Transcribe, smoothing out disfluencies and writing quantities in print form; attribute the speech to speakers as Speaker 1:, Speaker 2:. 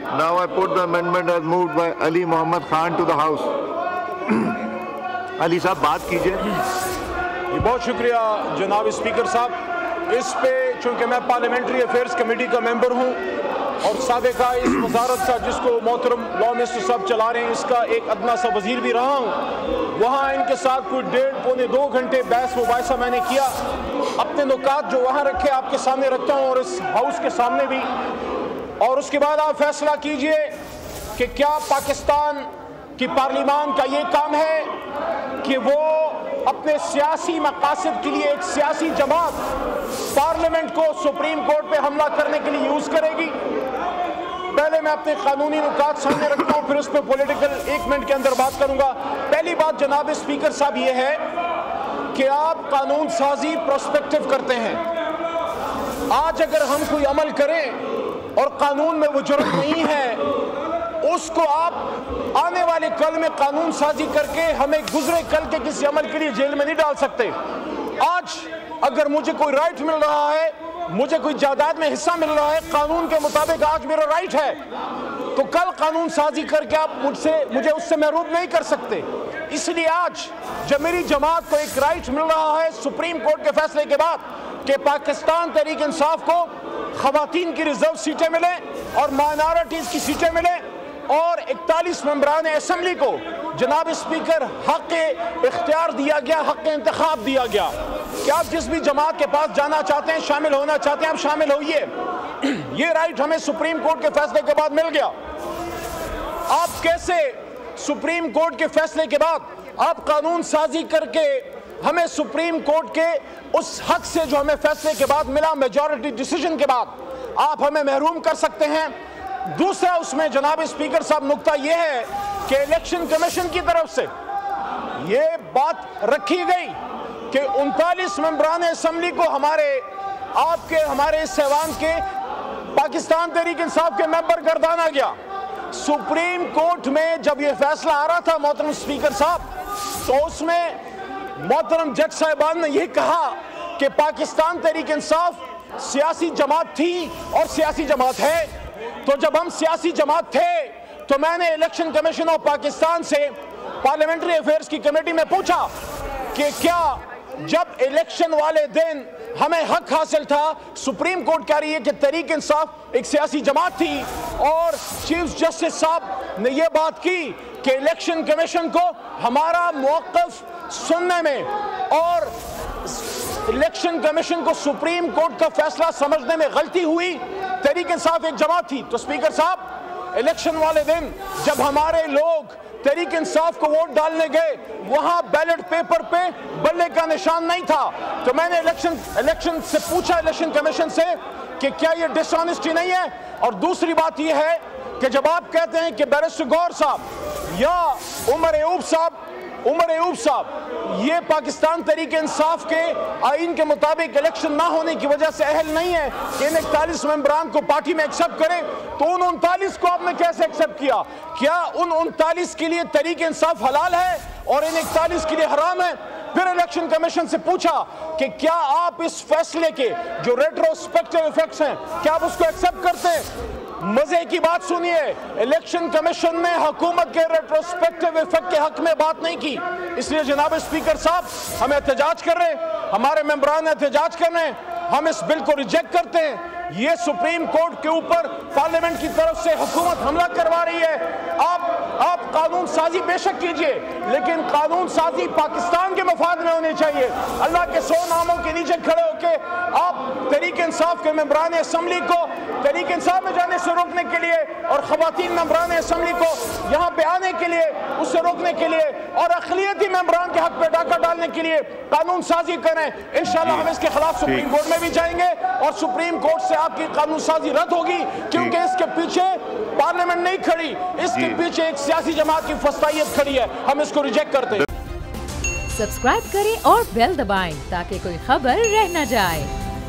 Speaker 1: Now I put the amendment as moved by Ali Muhammad Khan to the House. Ali साहब बात कीजिए।
Speaker 2: बहुत शुक्रिया जनाब स्पीकर साहब। इस पे चूँकि मैं पार्लियामेंट्री अफेयर्स कमेटी का मेंबर हूँ और साबिका इस वजारत का जिसको मोहतरम लॉ मिनिस्टर साहब चला रहे हैं, इसका एक अदना सा वजीर भी रहा हूँ। वहाँ इनके साथ कोई 1.5-2 घंटे बहस मुबाहिसा मैंने किया। अपने नुकात जो वहाँ रखे आपके सामने रखता हूँ और इस हाउस के सामने भी, और उसके बाद आप फैसला कीजिए कि क्या पाकिस्तान की पार्लियामान का ये काम है कि वो अपने सियासी मकासद के लिए एक सियासी जमात पार्लियामेंट को सुप्रीम कोर्ट पे हमला करने के लिए यूज करेगी। पहले मैं अपने कानूनी नुकात सामने रखता हूँ, फिर उस पर पॉलिटिकल 1 मिनट के अंदर बात करूंगा। पहली बात जनाब स्पीकर साहब ये है कि आप कानून साजी प्रोस्पेक्टिव करते हैं। आज अगर हम कोई अमल करें और कानून में वो जुर्म नहीं है, उसको आप आने वाले कल में कानून साजी करके हमें गुजरे कल के किसी अमल के लिए जेल में नहीं डाल सकते। आज अगर मुझे कोई राइट मिल रहा है, मुझे कोई जायदाद में हिस्सा मिल रहा है, कानून के मुताबिक आज मेरा राइट है, तो कल कानून साजी करके आप मुझे उससे महरूम नहीं कर सकते। इसलिए आज जब मेरी जमात को एक राइट मिल रहा है सुप्रीम कोर्ट के फैसले के बाद कि पाकिस्तान तहरीक इंसाफ को खवातीन की रिजर्व सीटें मिले और माइनॉरिटीज की सीटें मिले और 41 मेंबरान असेंबली को जनाब स्पीकर हक इख्तियार दिया गया, हक इंतखाब दिया गया कि आप जिस भी जमात के पास जाना चाहते हैं, शामिल होना चाहते हैं, आप शामिल होइए। ये राइट हमें सुप्रीम कोर्ट के फैसले के बाद मिल गया। आप कैसे सुप्रीम कोर्ट के फैसले के बाद आप कानून साजी करके हमें सुप्रीम कोर्ट के उस हक से जो हमें फैसले के बाद मिला, मेजॉरिटी डिसीजन के बाद, आप हमें महरूम कर सकते हैं। दूसरा उसमें जनाब स्पीकर साहब नुक्ता यह है कि इलेक्शन कमीशन की तरफ से यह बात रखी गई कि 39 मेंबरान असेंबली को हमारे इस ऐवान के पाकिस्तान तहरीक इंसाफ के मेंबर गर्दाना गया। सुप्रीम कोर्ट में जब यह फैसला आ रहा था मोहतरम स्पीकर साहब, तो उसमें मोहतरम जज साहिबान ने यह कहा कि पाकिस्तान तहरीक इंसाफ सियासी जमात थी और सियासी जमात है। तो जब हम सियासी जमात थे तो मैंने इलेक्शन कमीशन ऑफ पाकिस्तान से पार्लियामेंट्री अफेयर्स की कमेटी में पूछा कि क्या जब इलेक्शन वाले दिन हमें हक हासिल था, सुप्रीम कोर्ट कह रही है कि तहरीक इंसाफ एक सियासी जमात थी और चीफ जस्टिस साहब ने यह बात की कि इलेक्शन कमीशन को हमारा मौक़िफ़ सुनने में और इलेक्शन कमीशन को सुप्रीम कोर्ट का फैसला समझने में गलती हुई, तहरीक इंसाफ एक जमात थी। तो स्पीकर साहब, इलेक्शन वाले दिन जब हमारे लोग तहरीक इंसाफ को वोट डालने गए, वहां बैलेट पेपर पे बल्ले का निशान नहीं था। तो मैंने इलेक्शन से पूछा, इलेक्शन कमीशन से, कि क्या ये डिसऑनेस्टी नहीं है। और दूसरी बात यह है कि जब आप कहते हैं कि बैरिस्टर गौहर साहब या उमर अयूब साहब ये पाकिस्तान तहरीक इंसाफ के आइन के मुताबिक इलेक्शन ना होने की वजह से अहल नहीं है कि इन 41 मेंबरान को पार्टी में एक्सेप्ट करें, तो उन 39 को आपने कैसे एक्सेप्ट किया? क्या उन 39 के लिए तहरीक इंसाफ हलाल है और इन 41 के लिए हराम है? फिर इलेक्शन कमीशन से पूछा कि क्या आप इस फैसले के जो रेट्रोस्पेक्टिव इफेक्ट्स हैं, क्या आप उसको एक्सेप्ट करते हैं? मजे की बात सुनिए, इलेक्शन कमीशन ने हुकूमत के रेट्रोस्पेक्टिव इफेक्ट के हक में बात नहीं की। इसलिए जनाब स्पीकर साहब, हम एहतजाज कर रहे हैं, हमारे मेंबरान एहतजाज कर रहे हैं, हम इस बिल को रिजेक्ट करते हैं। ये सुप्रीम कोर्ट के ऊपर पार्लियामेंट की तरफ से हुकूमत हमला करवा रही है। आप कानून साजी बेशक कीजिए, लेकिन कानून साजी पाकिस्तान के मफाद में होनी चाहिए। अल्लाह के 100 नामों के नीचे खड़े होकर आप तहरीक इंसाफ के मेंबरान असेंबली को तहरीक इंसाफ में जाने से रोकने के लिए और खवातीन मेंबरान असेंबली को यहाँ पे आने के लिए, उससे रोकने के लिए और अक़लियती मेंबरान के हक पे डाका डालने के लिए कानून साजी करें। इंशाल्लाह हम इसके खिलाफ सुप्रीम कोर्ट में भी जाएंगे और सुप्रीम कोर्ट से आपकी कानून साजी रद्द होगी, क्योंकि इसके पीछे पार्लियामेंट नहीं खड़ी, इसके पीछे एक सियासी जमात की फस्तायत खड़ी है। हम इसको रिजेक्ट करते हैं।
Speaker 3: सब्सक्राइब करें और बेल दबाएं ताकि कोई खबर रह न जाए।